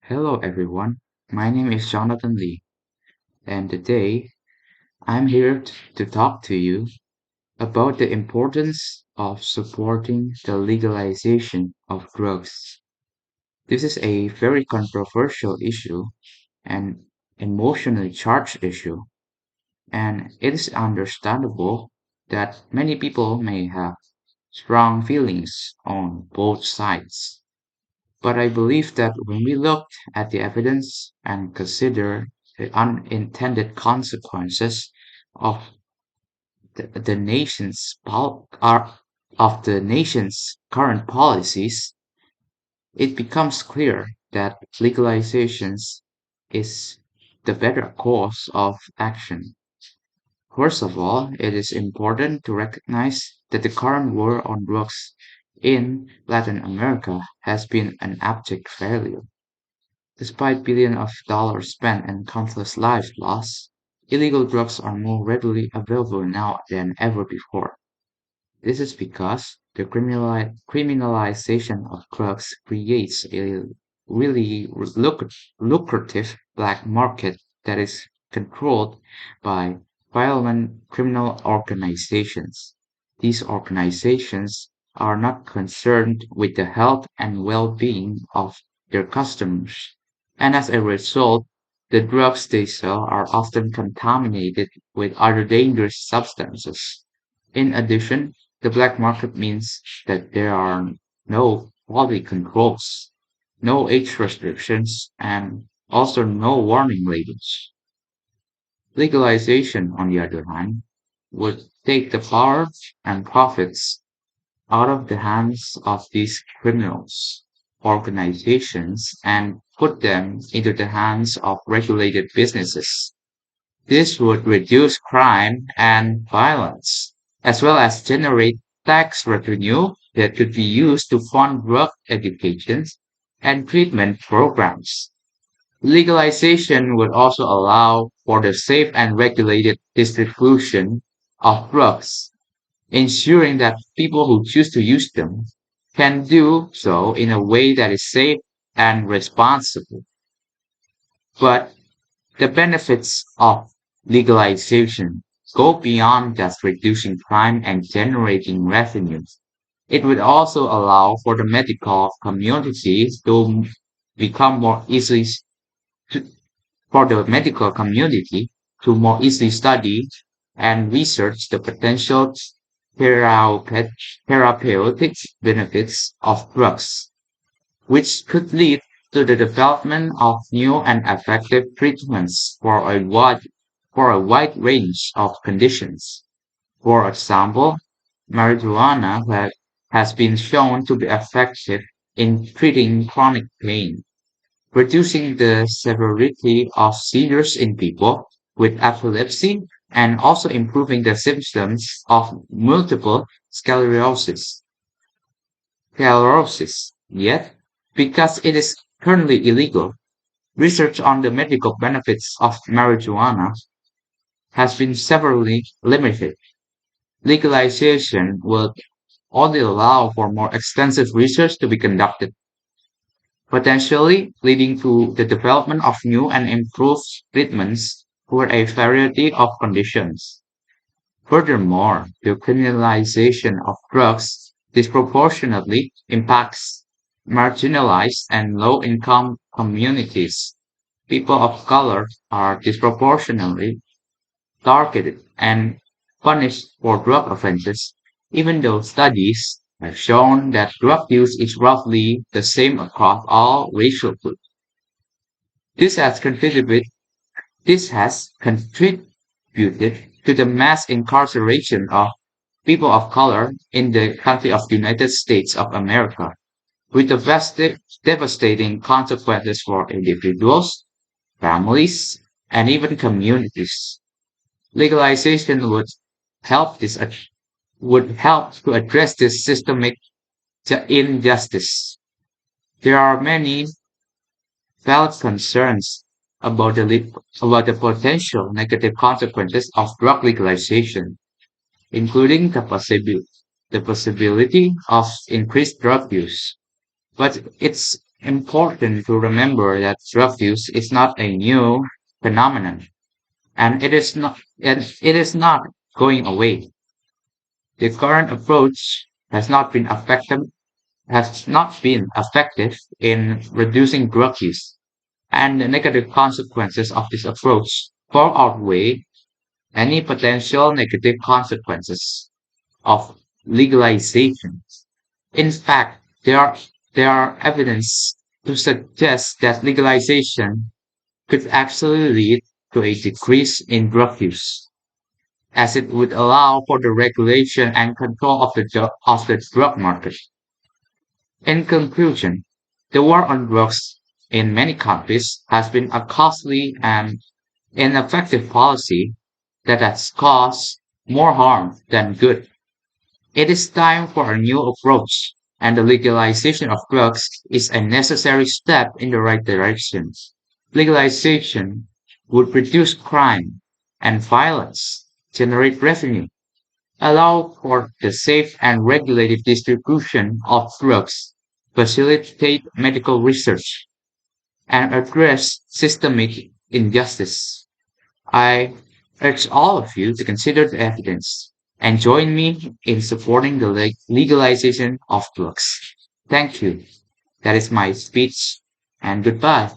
Hello everyone, my name is Jonathan Lee, and today I'm here to talk to you about the importance of supporting the legalization of drugs. This is a very controversial issue and emotionally charged issue, and it is understandable that many people may have strong feelings on both sides. But I believe that when we look at the evidence and consider the unintended consequences of the of the nation's current policies, it becomes clear that legalizations is the better course of action. First of all, it is important to recognize that the current war on drugs in Latin America has been an abject failure. Despite billions of dollars spent and countless lives lost, illegal drugs are more readily available now than ever before. This is because the criminalization of drugs creates a really lucrative black market that is controlled by violent criminal organizations. These organizations are not concerned with the health and well-being of their customers, and as a result, the drugs they sell are often contaminated with other dangerous substances. In addition, the black market means that there are no quality controls, no age restrictions, and also no warning labels. Legalization, on the other hand, would take the power and profits out of the hands of these criminals organizations and put them into the hands of regulated businesses. This would reduce crime and violence, as well as generate tax revenue that could be used to fund drug education and treatment programs. Legalization would also allow for the safe and regulated distribution of drugs, ensuring that people who choose to use them can do so in a way that is safe and responsible. But the benefits of legalization go beyond just reducing crime and generating revenues. It would also allow for the medical community to become more easily to, for the medical community to more easily study and research the potential therapeutic therapeutic benefits of drugs, which could lead to the development of new and effective treatments for a wide range of conditions. For example, marijuana has been shown to be effective in treating chronic pain, reducing the severity of seizures in people with epilepsy, and also improving the symptoms of multiple sclerosis. Yet, because it is currently illegal, research on the medical benefits of marijuana has been severely limited. Legalization will only allow for more extensive research to be conducted, potentially leading to the development of new and improved treatments for a variety of conditions. Furthermore, the criminalization of drugs disproportionately impacts marginalized and low-income communities. People of color are disproportionately targeted and punished for drug offenses, even though studies have shown that drug use is roughly the same across all racial groups. This has contributed This has contributed to the mass incarceration of people of color in the country of United States of America, with the devastating consequences for individuals, families, and even communities. Legalization help this would help to address this systemic injustice. There are many valid concerns about about the potential negative consequences of drug legalization, including the possibility of increased drug use. But it's important to remember that drug use is not a new phenomenon, and it is not going away. The current approach has not been effective in reducing drug use, and the negative consequences of this approach far outweigh any potential negative consequences of legalization. In fact, there are evidence to suggest that legalization could actually lead to a decrease in drug use, as it would allow for the regulation and control of the drug market. In conclusion, the war on drugs in many countries has been a costly and ineffective policy that has caused more harm than good. It is time for a new approach, and the legalization of drugs is a necessary step in the right direction. Legalization would reduce crime and violence, generate revenue, allow for the safe and regulated distribution of drugs, facilitate medical research, and address systemic injustice. I urge all of you to consider the evidence and join me in supporting the legalization of drugs. Thank you. That is my speech, and goodbye.